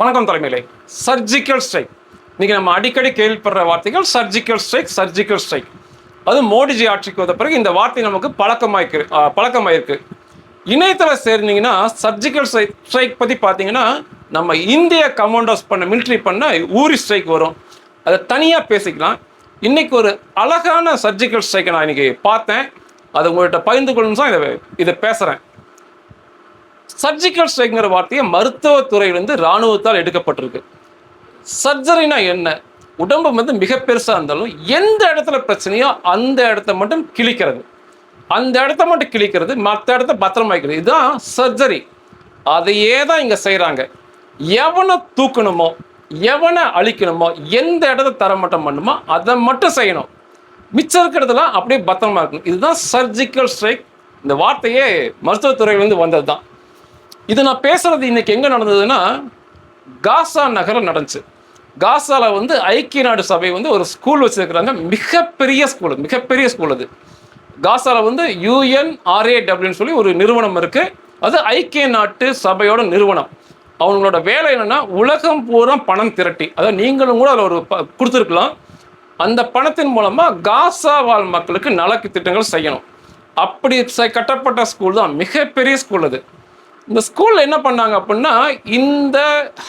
வணக்கம் தலைமையிலே. Surgical strike இன்னைக்கு நம்ம அடிக்கடி கேள்விப்படுற வார்த்தைகள் சர்ஜிக்கல் ஸ்ட்ரைக், சர்ஜிக்கல் ஸ்ட்ரைக். அது மோடிஜி ஆட்சிக்கு வந்த பிறகு இந்த வார்த்தை நமக்கு பழக்கமாயிருக்கு. இணையத்தில் சேர்ந்தீங்கன்னா சர்ஜிக்கல் ஸ்ட்ரைக் பற்றி பார்த்தீங்கன்னா நம்ம இந்திய கமாண்டோஸ் பண்ண மிலிட்ரி பண்ண ஊரி ஸ்ட்ரைக் வரும். அதை தனியாக பேசிக்கலாம். இன்னைக்கு ஒரு அழகான சர்ஜிக்கல் ஸ்ட்ரைக்கை நான் இன்னைக்கு பார்த்தேன். அதை உங்கள்கிட்ட பகிர்ந்து கொள்ளணும் தான் இதை பேசுகிறேன். சர்ஜிக்கல் ஸ்ட்ரைக்ங்கிற வார்த்தையை மருத்துவத்துறையிலிருந்து இராணுவத்தால் எடுக்கப்பட்டிருக்கு. சர்ஜரினா என்ன? உடம்பு வந்து மிக பெருசாக இருந்தாலும் எந்த இடத்துல பிரச்சனையோ அந்த இடத்த மட்டும் கிழிக்கிறது, மற்ற இடத்த பத்திரமாக்கிறது. இதுதான் சர்ஜரி. அதையே தான் இங்கே செய்கிறாங்க. எவனை தூக்கணுமோ, எவனை அழிக்கணுமோ, எந்த இடத்த தரமட்டம் பண்ணுமோ அதை மட்டும் செய்யணும். மிச்சம் இருக்கிறதுலாம் அப்படியே பத்திரமா இருக்கணும். இதுதான் சர்ஜிக்கல் ஸ்ட்ரைக். இந்த வார்த்தையே மருத்துவத்துறையிலேருந்து வந்தது தான். இது நான் பேசுறது இன்னைக்கு எங்கே நடந்ததுன்னா, காசா நகரில் நடந்துச்சு. காசாவில் வந்து ஐக்கிய நாடு சபை வந்து ஒரு ஸ்கூல் வச்சிருக்கிறாங்க. மிகப்பெரிய ஸ்கூல் அது. காசாவில் வந்து UNRAWன்னு சொல்லி ஒரு நிறுவனம் இருக்கு. அது ஐக்கிய நாட்டு சபையோட நிறுவனம். அவங்களோட வேலை என்னன்னா, உலகம் பூரா பணம் திரட்டி, அதாவது நீங்களும் கூட அதில் ஒரு கொடுத்துருக்கலாம். அந்த பணத்தின் மூலமாக காசா வாழ் மக்களுக்கு நலக்கு திட்டங்கள் செய்யணும். அப்படி கட்டப்பட்ட ஸ்கூல் தான், மிகப்பெரிய ஸ்கூல் அது. இந்த ஸ்கூலில் என்ன பண்ணாங்க அப்படின்னா, இந்த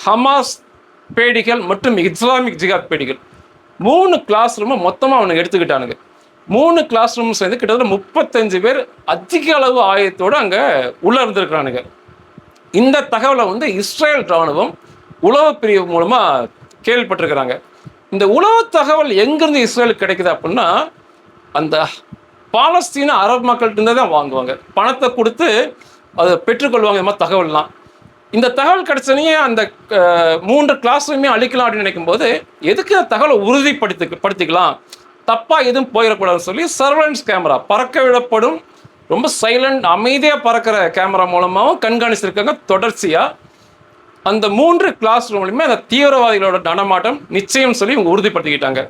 ஹமாஸ் பேடிகள் மற்றும் இஸ்லாமிக் ஜிகாத் பேடிகள் 3 கிளாஸ் ரூமை மொத்தமாக அவனுக்கு எடுத்துக்கிட்டானுங்க. 3 கிளாஸ் ரூம் சேர்ந்து கிட்டத்தட்ட 35 பேர் அதிக அளவு ஆயத்தோடு அங்கே உள்ளே இருந்திருக்கிறானுங்க. இந்த தகவலை வந்து இஸ்ரேல் இராணுவம் உளவு பிரிவு மூலமாக கேள்விப்பட்டிருக்கிறாங்க. இந்த உளவு தகவல் எங்கேருந்து இஸ்ரேலுக்கு கிடைக்குது அப்படின்னா, அந்த பாலஸ்தீன அரபு மக்கள்கிட்ட தான் வாங்குவாங்க. பணத்தை கொடுத்து அதை பெற்றுக்கொள்வாங்க. இந்த மாதிரி தகவல்லாம், இந்த தகவல் கிடைச்சனையே அந்த 3 கிளாஸ் ரூமே அழிக்கலாம் அப்படின்னு நினைக்கும் போது, எதுக்கு அந்த தகவலை உறுதிப்படுத்திக்கலாம், தப்பாக எதுவும் போயிடக்கூடாதுன்னு சொல்லி சர்வலன்ஸ் கேமரா, பறக்க விடப்படும் ரொம்ப சைலண்ட் அமைதியாக பறக்கிற கேமரா மூலமாகவும் கண்காணிச்சிருக்காங்க தொடர்ச்சியாக. அந்த 3 கிளாஸ் ரூம்லையுமே அந்த தீவிரவாதிகளோட நடமாட்டம் நிச்சயம் சொல்லி இவங்க உறுதிப்படுத்திக்கிட்டாங்க.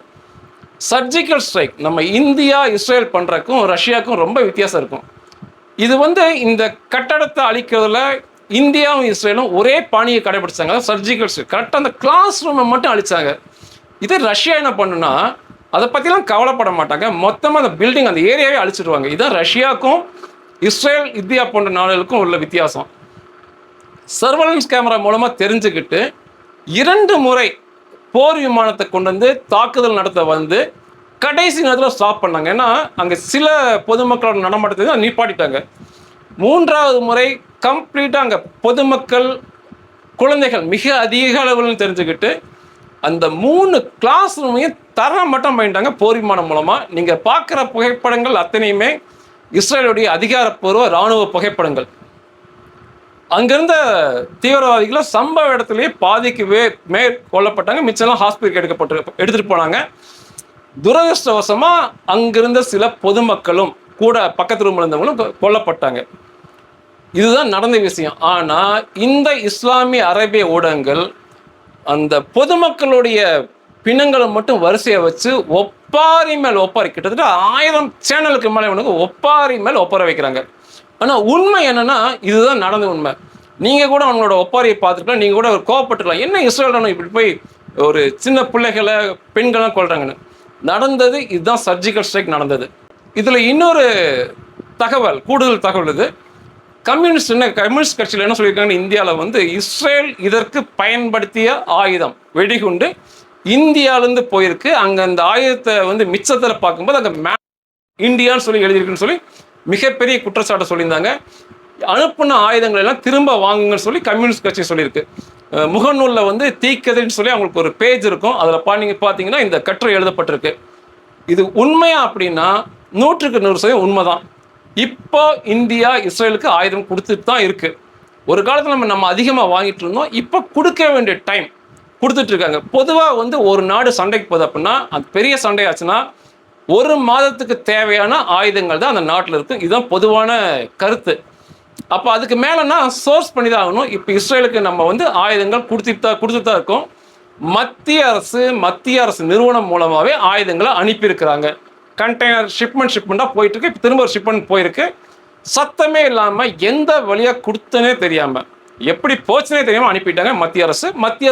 சர்ஜிக்கல் ஸ்ட்ரைக் நம்ம இந்தியா இஸ்ரேல் பண்ணுறதுக்கும் ரஷ்யாவுக்கும் ரொம்ப வித்தியாசம் இருக்கும். இது வந்து இந்த கட்டடத்தை அழிக்கிறதுல இந்தியாவும் இஸ்ரேலும் ஒரே பாணியை கடைபிடிச்சாங்க. சர்ஜிக்கல் ஸ்ட்ரைக் கரெக்டாக அந்த கிளாஸ் ரூமை மட்டும் அழிச்சாங்க. இதே ரஷ்யா என்ன பண்ணுன்னா, அதை பற்றிலாம் கவலைப்பட மாட்டாங்க. மொத்தமாக அந்த பில்டிங், அந்த ஏரியாவே அழிச்சிடுவாங்க. இதுதான் ரஷ்யாவுக்கும் இஸ்ரேல் இந்தியா போன்ற நாடுகளுக்கும் உள்ள வித்தியாசம். சர்வலன்ஸ் கேமரா மூலமாக தெரிஞ்சுக்கிட்டு 2 முறை போர் விமானத்தை கொண்டு வந்து தாக்குதல் நடத்த வந்து கடைசி நேரத்தில் ஸ்டாப் பண்ணாங்க. ஏன்னா அங்கே சில பொதுமக்களோட நடமாட்டத்தை நிப்பாட்டிட்டாங்க. 3வது முறை கம்ப்ளீட்டாக அங்கே பொதுமக்கள், குழந்தைகள் மிக அதிக அளவில் தெரிஞ்சுக்கிட்டு அந்த 3 கிளாஸ் ரூமையும் தரமட்டம் பண்ணிட்டாங்க போர் விமானம் மூலமாக. நீங்கள் பார்க்குற புகைப்படங்கள் அத்தனையுமே இஸ்ரேலுடைய அதிகாரப்பூர்வ இராணுவ புகைப்படங்கள். அங்கிருந்த தீவிரவாதிகளை சம்பவ இடத்துலையே பாதிக்கு கொல்லப்பட்டாங்க. மிச்சம்லாம் ஹாஸ்பிட்டலுக்கு எடுத்துகிட்டு போனாங்க. துரதிருஷ்டவசமாக அங்கிருந்த சில பொதுமக்களும் கூட பக்கத்து ரூமில் இருந்தவங்களும் கொல்லப்பட்டாங்க. இதுதான் நடந்த விஷயம். ஆனால் இந்த இஸ்லாமிய அரேபிய ஊடகங்கள் அந்த பொதுமக்களுடைய பிணங்களை மட்டும் வரிசையை வச்சு ஒப்பாரி மேல் ஒப்பாரி, கிட்டத்தட்ட 1000 சேனலுக்கு மேலே இவனுக்கு ஒப்பாரி மேல் ஒப்பார வைக்கிறாங்க. ஆனால் உண்மை என்னன்னா, இதுதான் நடந்த உண்மை. நீங்கள் கூட அவங்களோட ஒப்பாரியை பார்த்துருக்கலாம். நீங்கள் கூட ஒரு கோவப்பட்டுருக்கலாம், என்ன இஸ்ரேல் இப்படி போய் ஒரு சின்ன பிள்ளைகளை பெண்கள்லாம் கொள்றாங்கன்னு. நடந்தது இதுதான், சர்ஜிக்கல் ஸ்ட்ரைக் நடந்தது. இதில் இன்னொரு கூடுதல் தகவல் இது. கம்யூனிஸ்ட் கட்சியில் என்ன சொல்லியிருக்காங்கன்னு, இந்தியாவில் வந்து இஸ்ரேல் இதற்கு பயன்படுத்திய ஆயுதம் வெடிகுண்டு இந்தியாவிலேருந்து போயிருக்கு. அங்கே அந்த ஆயுதத்தை வந்து மிச்சத்தில் பார்க்கும்போது அங்கே இந்தியான்னு சொல்லி எழுதியிருக்குன்னு சொல்லி மிகப்பெரிய குற்றச்சாட்டை சொல்லியிருந்தாங்க. அனுப்புன ஆயுதங்கள் எல்லாம் திரும்ப வாங்குங்கன்னு சொல்லி கம்யூனிஸ்ட் கட்சி சொல்லியிருக்கு. முகநூலில் வந்து தீக்கதின்னு சொல்லி அவங்களுக்கு ஒரு பேஜ் இருக்கும். அதில் பார்த்தீங்கன்னா இந்த கட்டுரை எழுதப்பட்டிருக்கு. இது உண்மையா அப்படின்னா 100% உண்மைதான். இப்போ இந்தியா இஸ்ரேலுக்கு ஆயுதம் கொடுத்துட்டு தான் இருக்கு. ஒரு காலத்தில் நம்ம அதிகமாக வாங்கிட்டு இருந்தோம். இப்போ கொடுக்க வேண்டிய டைம் கொடுத்துட்டு இருக்காங்க. பொதுவாக வந்து ஒரு நாடு சண்டைக்கு போகுது அப்படின்னா, அது பெரிய சண்டையாச்சுன்னா 1 மாதத்துக்கு தேவையான ஆயுதங்கள் தான் அந்த நாட்டில் இருக்கு. இதுதான் பொதுவான கருத்து. அப்போ அதுக்கு மேலேனா சோர்ஸ் பண்ணி தான் ஆகணும். இப்போ இஸ்ரேலுக்கு நம்ம வந்து ஆயுதங்கள் கொடுத்துட்டு தான் இருக்கோம். மத்திய அரசு நிறுவனம் மூலமாகவே ஆயுதங்களை அனுப்பியிருக்கிறாங்க. கண்டெய்னர் ஷிப்மெண்ட்டாக போயிட்டு இருக்கு. இப்போ திரும்ப ஒரு ஷிப்மெண்ட் போயிருக்கு. சத்தமே இல்லாமல் எந்த வழியாக கொடுத்தனே தெரியாமல் எப்படி போச்சுனே தெரியாமல் அனுப்பிட்டாங்க மத்திய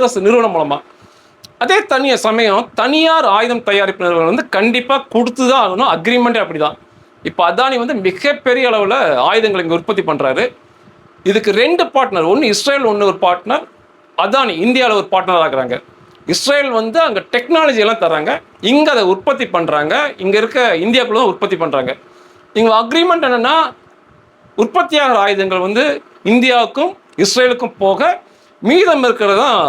அரசு நிறுவனம் மூலமாக. அதே சமயம் தனியார் ஆயுதம் தயாரிப்பு நிறுவனம் வந்து கண்டிப்பாக கொடுத்து தான் ஆகணும், அக்ரிமெண்ட்டே அப்படி தான். இப்போ அதானி வந்து மிகப்பெரிய அளவில் ஆயுதங்கள் இங்கே உற்பத்தி பண்ணுறாரு. இதுக்கு 2 பார்ட்னர், ஒன்று இஸ்ரேல், ஒன்று ஒரு பார்ட்னர் அதானி இந்தியாவில் ஒரு பார்ட்னராக இருக்கிறாங்க. இஸ்ரேல் வந்து அங்கே டெக்னாலஜி எல்லாம் தராங்க, இங்கே அதை உற்பத்தி பண்ணுறாங்க, இங்கே இருக்க இந்தியாவுக்குள்ள தான் உற்பத்தி பண்ணுறாங்க. இங்கே அக்ரிமெண்ட் என்னென்னா, உற்பத்தியாகிற ஆயுதங்கள் வந்து இந்தியாவுக்கும் இஸ்ரேலுக்கும் போக மீதம் இருக்கிறது தான்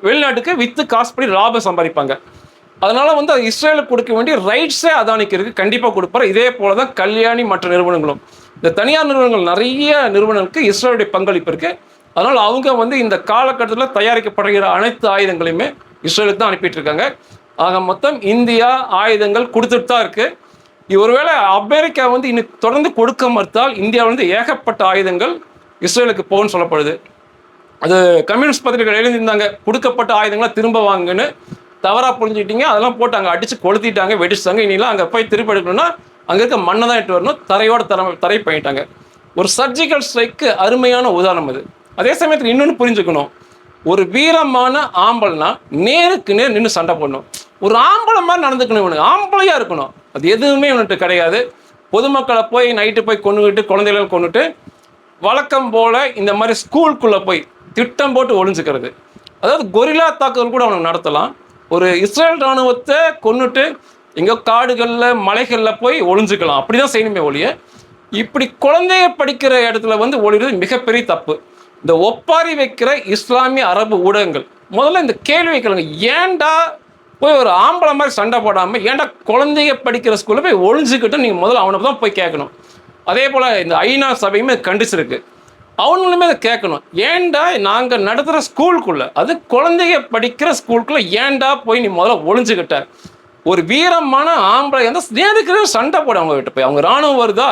வெளிநாட்டுக்கு விற்று காசு பண்ணி லாபம் சம்பாதிப்பாங்க. அதனால் வந்து அது இஸ்ரேலுக்கு கொடுக்க வேண்டிய ரைட்ஸே அதானிக்கு இருக்குது, கண்டிப்பாக கொடுப்பாரு. இதே போல தான் கல்யாணி மற்ற நிறுவனங்களும். இந்த தனியார் நிறுவனங்கள் நிறைய நிறுவனங்களுக்கு இஸ்ரேலுடைய பங்களிப்பு இருக்குது. அதனால் அவங்க வந்து இந்த காலகட்டத்தில் தயாரிக்கப்படுகிற அனைத்து ஆயுதங்களையுமே இஸ்ரேலுக்கு தான் அனுப்பிட்டு இருக்காங்க. ஆக மொத்தம் இந்தியா ஆயுதங்கள் கொடுத்துட்டு தான் இருக்குது. ஒருவேளை அமெரிக்கா வந்து இன்னும் தொடர்ந்து கொடுக்க மறுத்தால் இந்தியாவிலிருந்து ஏகப்பட்ட ஆயுதங்கள் இஸ்ரேலுக்கு போகும்னு சொல்லப்படுது. அது கம்யூனிஸ்ட் பத்திரிகைகள் எழுதியிருந்தாங்க, கொடுக்கப்பட்ட ஆயுதங்களை திரும்ப வாங்குன்னு. தவறாக புரிஞ்சுக்கிட்டீங்க, அதெல்லாம் போட்டு அங்கே அடித்து கொளுத்திட்டாங்க, வெடிச்சிட்டாங்க. இனிலாம் அங்கே போய் திருப்பி எடுக்கணும்னா அங்கே இருக்க மண்ணை தான் எட்டு வரணும், தரையோட தரை பண்ணிட்டாங்க. ஒரு சர்ஜிக்கல் ஸ்ட்ரைக்கு அருமையான உதாரணம் அது. அதே சமயத்தில் இன்னொன்று புரிஞ்சுக்கணும், ஒரு வீரமான ஆம்பளைனா நேருக்கு நேர் நின்று சண்டை போடணும். ஒரு ஆம்பளை மாதிரி நடந்துக்கணும், இவனுக்கு ஆம்பளையாக இருக்கணும். அது எதுவுமே இவனுக்கு கிடையாது. பொதுமக்களை போய் நைட்டு போய் கொண்டுகிட்டு குழந்தைகளை கொண்டுட்டு வழக்கம் போல் இந்த மாதிரி ஸ்கூலுக்குள்ளே போய் திட்டம் போட்டு ஒளிஞ்சுக்கிறது, அதாவது கொரில்லா தாக்குதல் கூட அவனுக்கு நடத்தலாம். ஒரு இஸ்ரேல் இராணுவத்தை கொண்டுட்டு எங்கோ காடுகளில் மலைகளில் போய் ஒளிஞ்சுக்கலாம், அப்படி தான் செய்யணுமே ஒழிய இப்படி குழந்தைய படிக்கிற இடத்துல வந்து ஒளிகிறது மிகப்பெரிய தப்பு. இந்த ஒப்பாரி வைக்கிற இஸ்லாமிய அரபு ஊடகங்கள் முதல்ல இந்த கேள்வி வைக்கிறாங்க, ஏன்டா போய் ஒரு ஆம்பளை மாதிரி சண்டை போடாமல் ஏன்டா குழந்தைய படிக்கிற ஸ்கூலில் போய் ஒளிஞ்சுக்கிட்டு நீங்கள் முதல்ல அவனை தான் போய் கேட்கணும். அதே போல் இந்த ஐநா சபையுமே கண்டிச்சிருக்கு, அவங்களுமே அதை கேட்கணும். ஏன்டா நாங்கள் நடத்துகிற ஸ்கூலுக்குள்ளே, அது குழந்தைய படிக்கிற ஸ்கூலுக்குள்ளே ஏன்டா போய் நீ முதல்ல ஒளிஞ்சுக்கிட்ட? ஒரு வீரமான ஆம்பளை இருந்தால் நேருக்கு சண்டை போடு, அவங்க கிட்ட போய். அவங்க இராணுவம் வருதா,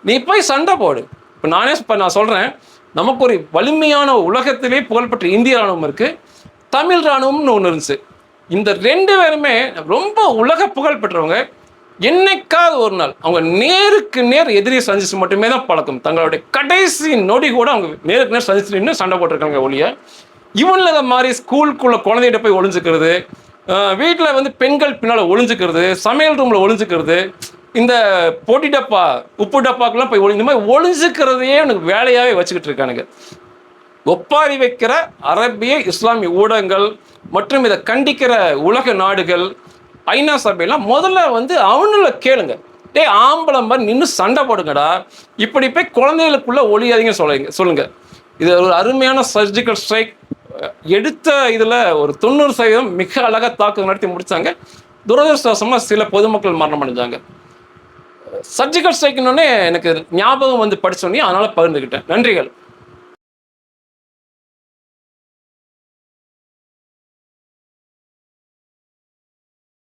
நீ போய் சண்டை போடு. இப்போ நான் சொல்கிறேன், நமக்கு ஒரு வலிமையான உலகத்திலே புகழ்பெற்ற இந்திய இராணுவம் இருக்குது, தமிழ் இராணுவம்னு ஒன்று இருந்துச்சு. இந்த 2 பேருமே ரொம்ப உலக புகழ் பெற்றவங்க. என்னைக்காவது ஒரு நாள் அவங்க நேருக்கு நேர் எதிரியை சந்திச்சு மட்டுமே தான் பழக்கம். தங்களுடைய கடைசி நொடி கூட அவங்க நேருக்கு நேர் சந்திச்சு நின்று சண்டை போட்டிருக்காங்க ஒழிய இவனில் மாதிரி ஸ்கூலுக்குள்ள குழந்தைகிட்ட போய் ஒளிஞ்சுக்கிறது, வீட்டில் வந்து பெண்கள் பின்னால் ஒளிஞ்சுக்கிறது, சமையல் ரூமில் ஒளிஞ்சுக்கிறது, இந்த பொடி டப்பா உப்பு டப்பாக்கெல்லாம் போய் இந்த மாதிரி ஒளிஞ்சுக்கிறதையே எனக்கு வேலையாகவே வச்சுக்கிட்டு இருக்கானுங்க. ஒப்பாரி வைக்கிற அரபிய இஸ்லாமிய ஊடகங்கள் மற்றும் இதை கண்டிக்கிற உலக நாடுகள், ஐநா சபையெல்லாம் முதல்ல வந்து அவனுல கேளுங்க, டே ஆம்பளை மாதிரி நின்று சண்டை போடுங்கடா, இப்படி போய் குழந்தைகளுக்குள்ள ஒளியாதீங்க சொல்லுங்க. இது ஒரு அருமையான சர்ஜிக்கல் ஸ்ட்ரைக் எடுத்த இதில் ஒரு 90% மிக அழகாக தாக்குதல் நடத்தி முடித்தாங்க. துரதிருஷ்டவசமாக சில பொதுமக்கள் மரணம் அடைஞ்சாங்க. சர்ஜிக்கல் ஸ்ட்ரைக்குன்னொடனே எனக்கு ஞாபகம் வந்து படித்தோடனே அதனால் பகிர்ந்துக்கிட்டேன். நன்றிகள்.